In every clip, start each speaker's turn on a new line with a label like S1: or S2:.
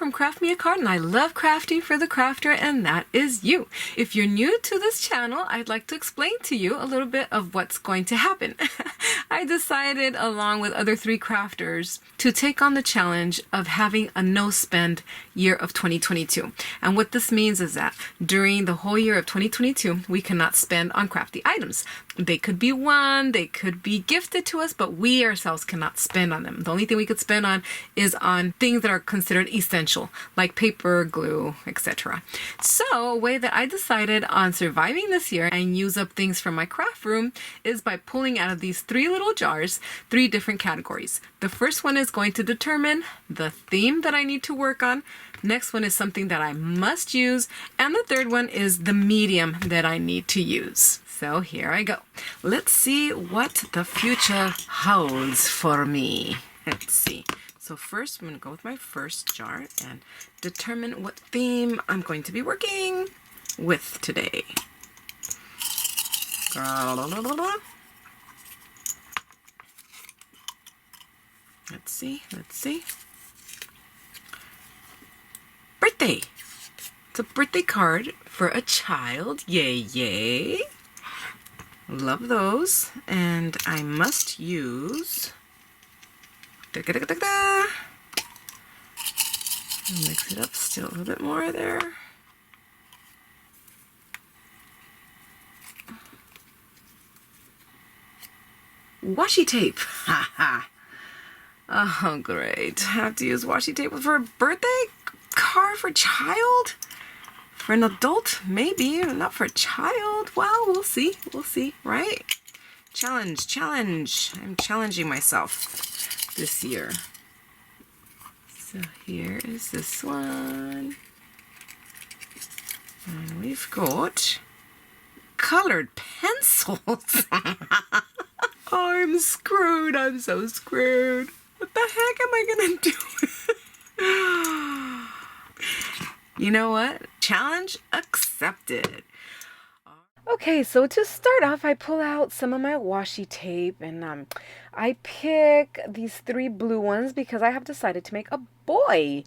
S1: from Craft Me a Card, and I love crafting for the crafter, and that is you. If you're new to this channel, I'd like to explain to you a little bit of what's going to happen. I decided, along with other 3 crafters, to take on the challenge of having a no-spend year of 2022. And what this means is that during the whole year of 2022, we cannot spend on crafty items. They could be won, they could be gifted to us, but we ourselves cannot spend on them. The only thing we could spend on is on things that are considered essential, like paper, glue, etc. So a way that I decided on surviving this year and use up things from my craft room is by pulling out of these 3 little jars 3 different categories. The first one is going to determine the theme that I need to work on. Next one is something that I must use. And the third one is the medium that I need to use. So here I go. Let's see what the future holds for me. Let's see. So first, I'm going to go with my first jar and determine what theme I'm going to be working with today. Let's see. Birthday. It's a birthday card for a child. Yay, yay. Love those. And I must use... Mix it up still a little bit more there. Washi tape. Haha. Oh, great. I have to use washi tape for a birthday card for a child? For an adult? Maybe. Not for a child. Well, we'll see. We'll see, right? Challenge. I'm challenging myself this year. So here is this one. And we've got colored pencils. I'm screwed. I'm so screwed. What the heck am I gonna do? You know what? Challenge accepted. Okay, so to start off, I pull out some of my washi tape and I pick these 3 blue ones because I have decided to make a boy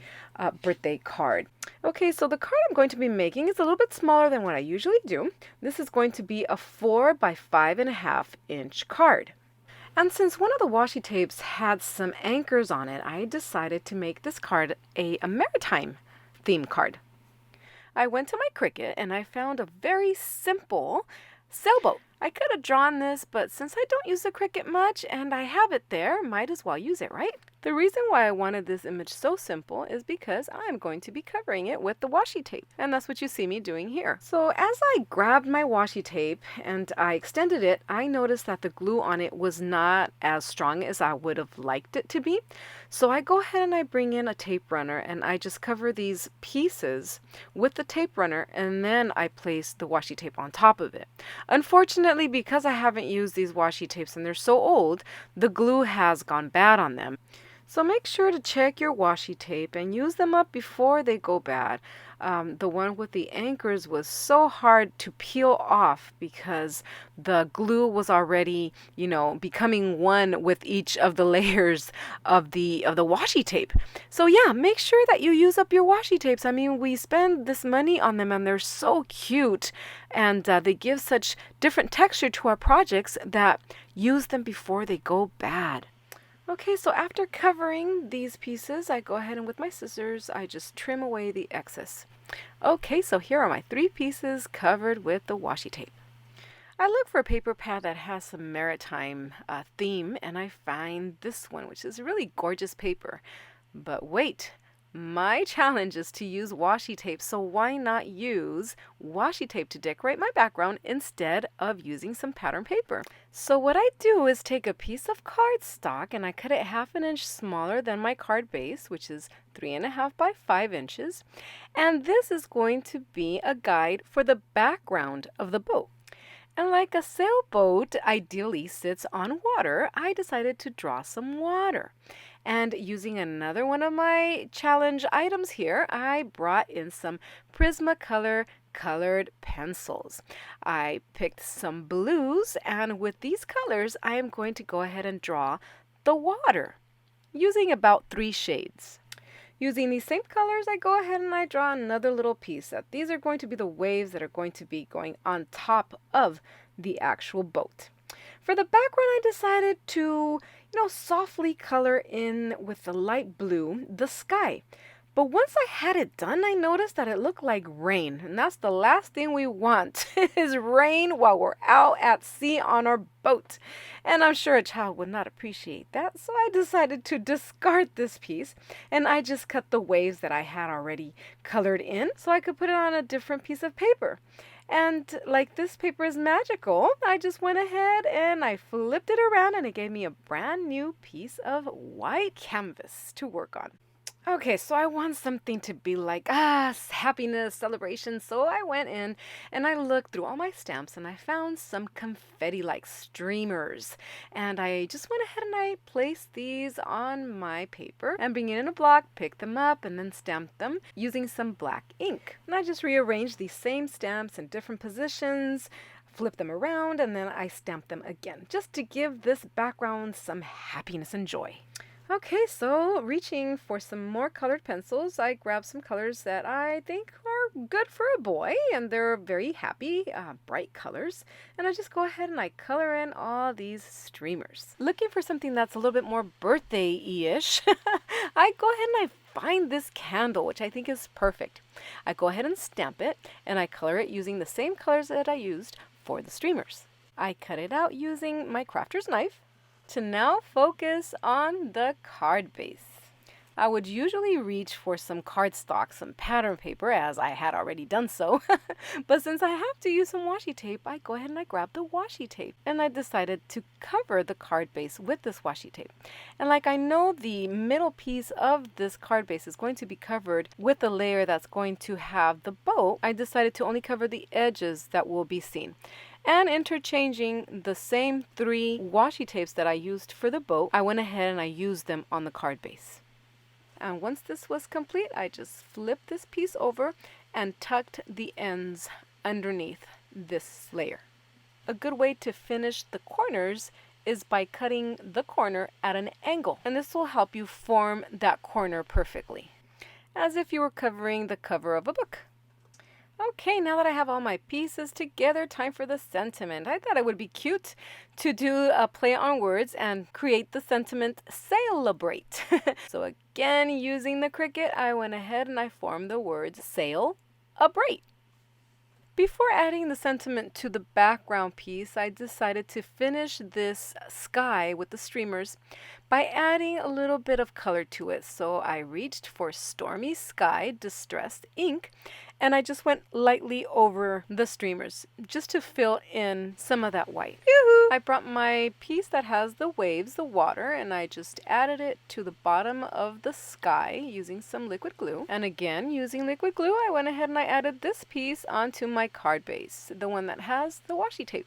S1: birthday card. Okay, so the card I'm going to be making is a little bit smaller than what I usually do. This is going to be a 4 by 5.5 inch card. And since one of the washi tapes had some anchors on it, I decided to make this card a maritime theme card. I went to my Cricut and I found a very simple sailboat. I could have drawn this, but since I don't use the Cricut much and I have it there, might as well use it, right? The reason why I wanted this image so simple is because I'm going to be covering it with the washi tape, and that's what you see me doing here. So as I grabbed my washi tape and I extended it, I noticed that the glue on it was not as strong as I would have liked it to be. So I go ahead and I bring in a tape runner and I just cover these pieces with the tape runner, and then I place the washi tape on top of it. Unfortunately, because I haven't used these washi tapes and they're so old, the glue has gone bad on them. So make sure to check your washi tape and use them up before they go bad. The one with the anchors was so hard to peel off because the glue was already, becoming one with each of the layers of the washi tape. So yeah, make sure that you use up your washi tapes. I mean, we spend this money on them and they're so cute, and they give such different texture to our projects that use them before they go bad. Okay, so after covering these pieces, I go ahead and with my scissors, I just trim away the excess. Okay, so here are my 3 pieces covered with the washi tape. I look for a paper pad that has some maritime theme, and I find this one, which is really gorgeous paper. But wait, my challenge is to use washi tape, so why not use washi tape to decorate my background instead of using some pattern paper? So what I do is take a piece of cardstock and I cut it 1/2 inch smaller than my card base, which is 3.5 by 5 inches. And this is going to be a guide for the background of the boat. And like a sailboat ideally sits on water, I decided to draw some water. And using another one of my challenge items here, I brought in some PrismaColor colored pencils. I picked some blues, and with these colors, I am going to go ahead and draw the water using about 3 shades. Using these same colors, I go ahead and I draw another little piece. These are going to be the waves that are going to be going on top of the actual boat. For the background, I decided to, softly color in with the light blue the sky. But once I had it done, I noticed that it looked like rain. And that's the last thing we want is rain while we're out at sea on our boat. And I'm sure a child would not appreciate that. So I decided to discard this piece. And I just cut the waves that I had already colored in so I could put it on a different piece of paper. And like this paper is magical, I just went ahead and I flipped it around and it gave me a brand new piece of white canvas to work on. Okay, so I want something to be like, happiness, celebration. So I went in and I looked through all my stamps and I found some confetti-like streamers. And I just went ahead and I placed these on my paper and bring it in a block, picked them up, and then stamped them using some black ink. And I just rearranged these same stamps in different positions, flip them around, and then I stamped them again, just to give this background some happiness and joy. Okay, so reaching for some more colored pencils, I grabbed some colors that I think are good for a boy, and they're very happy, bright colors. And I just go ahead and I color in all these streamers. Looking for something that's a little bit more birthday-ish, I go ahead and I find this candle, which I think is perfect. I go ahead and stamp it, and I color it using the same colors that I used for the streamers. I cut it out using my crafter's knife to now focus on the card base. I would usually reach for some cardstock, some pattern paper, as I had already done so. But since I have to use some washi tape, I go ahead and I grab the washi tape. And I decided to cover the card base with this washi tape. And like I know the middle piece of this card base is going to be covered with a layer that's going to have the boat, I decided to only cover the edges that will be seen. And interchanging the same 3 washi tapes that I used for the boat, I went ahead and I used them on the card base. And once this was complete, I just flipped this piece over and tucked the ends underneath this layer. A good way to finish the corners is by cutting the corner at an angle, and this will help you form that corner perfectly, as if you were covering the cover of a book. Okay, now that I have all my pieces together, time for the sentiment. I thought it would be cute to do a play on words and create the sentiment celebrate. So again, using the Cricut, I went ahead and I formed the words sail-abrate. Before adding the sentiment to the background piece, I decided to finish this sky with the streamers by adding a little bit of color to it. So I reached for Stormy Sky Distressed ink, and I just went lightly over the streamers just to fill in some of that white. Yoo-hoo! I brought my piece that has the waves, the water, and I just added it to the bottom of the sky using some liquid glue. And again, using liquid glue, I went ahead and I added this piece onto my card base, the one that has the washi tape.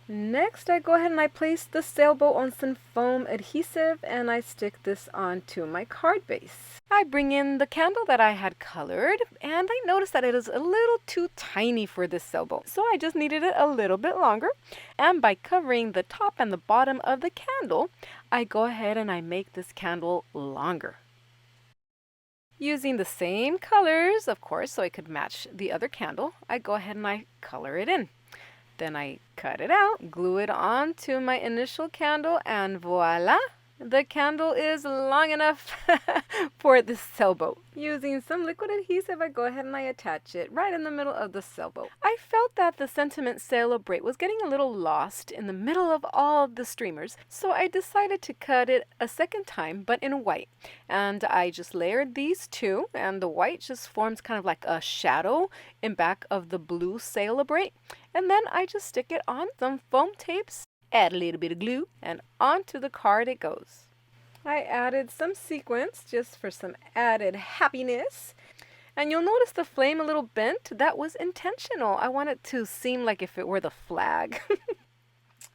S1: Next, I go ahead and I place the sailboat on some foam adhesive and I stick this onto my card base. I bring in the candle that I had colored and I noticed that it is a little too tiny for this sailboat. So I just needed it a little bit longer. And by covering the top and the bottom of the candle, I go ahead and I make this candle longer. Using the same colors, of course, so it could match the other candle, I go ahead and I color it in. Then I cut it out, glue it onto my initial candle, and voila! The candle is long enough for this sailboat. Using some liquid adhesive, I go ahead and I attach it right in the middle of the sailboat. I felt that the sentiment celebrate was getting a little lost in the middle of all the streamers, so I decided to cut it a second time, but in white. And I just layered these two, and the white just forms kind of like a shadow in back of the blue celebrate. And then I just stick it on some foam tapes, add a little bit of glue, and onto the card it goes. I added some sequins just for some added happiness. And you'll notice the flame a little bent. That was intentional. I want it to seem like if it were the flag.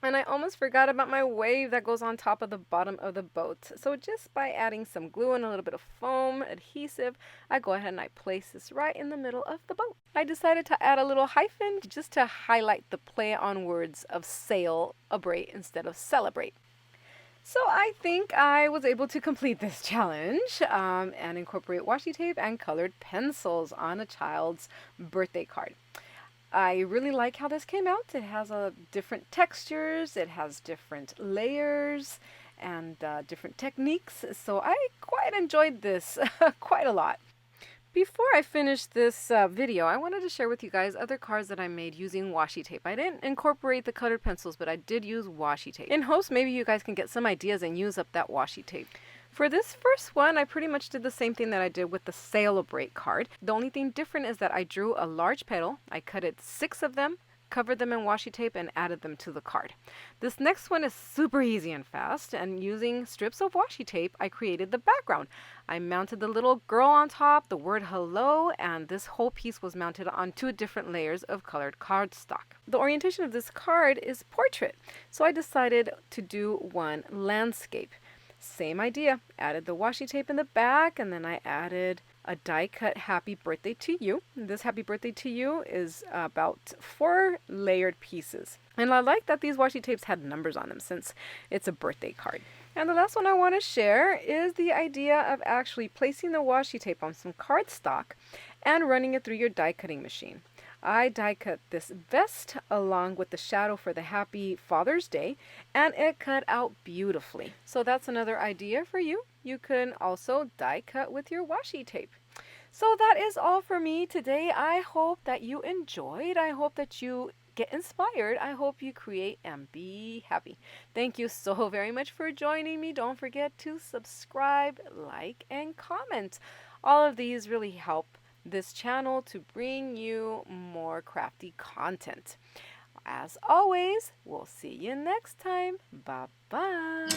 S1: And I almost forgot about my wave that goes on top of the bottom of the boat. So just by adding some glue and a little bit of foam adhesive, I go ahead and I place this right in the middle of the boat. I decided to add a little hyphen just to highlight the play on words of sail-abrate instead of celebrate. So I think I was able to complete this challenge and incorporate washi tape and colored pencils on a child's birthday card. I really like how this came out. It has different textures, it has different layers, and different techniques. So I quite enjoyed this quite a lot. Before I finish this video, I wanted to share with you guys other cards that I made using washi tape. I didn't incorporate the colored pencils, but I did use washi tape. In hopes maybe you guys can get some ideas and use up that washi tape. For this first one, I pretty much did the same thing that I did with the Celebrate card. The only thing different is that I drew a large petal. I cut it 6 of them, covered them in washi tape, and added them to the card. This next one is super easy and fast, and using strips of washi tape, I created the background. I mounted the little girl on top, the word hello, and this whole piece was mounted on 2 different layers of colored cardstock. The orientation of this card is portrait, so I decided to do one landscape. Same idea, added the washi tape in the back, and then I added a die cut happy birthday to you. This happy birthday to you is about 4 layered pieces. And I like that these washi tapes had numbers on them since it's a birthday card. And the last one I want to share is the idea of actually placing the washi tape on some cardstock and running it through your die cutting machine. I die cut this vest along with the shadow for the Happy Father's Day, and it cut out beautifully. So that's another idea for you. You can also die cut with your washi tape. So that is all for me today. I hope that you enjoyed. I hope that you get inspired. I hope you create and be happy. Thank you so very much for joining me. Don't forget to subscribe, like, and comment. All of these really help this channel to bring you more crafty content. As always, we'll see you next time. Bye-bye.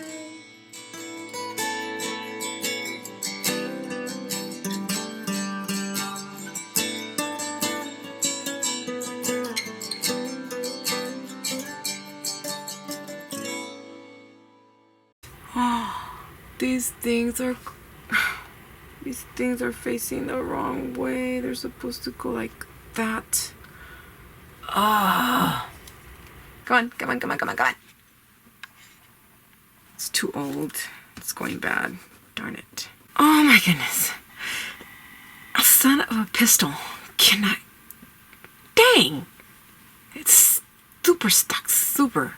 S1: These things are facing the wrong way. They're supposed to go like that. Ah. Come on. It's too old. It's going bad. Darn it. Oh my goodness. A son of a pistol. Cannot. Dang. It's super stuck. Super.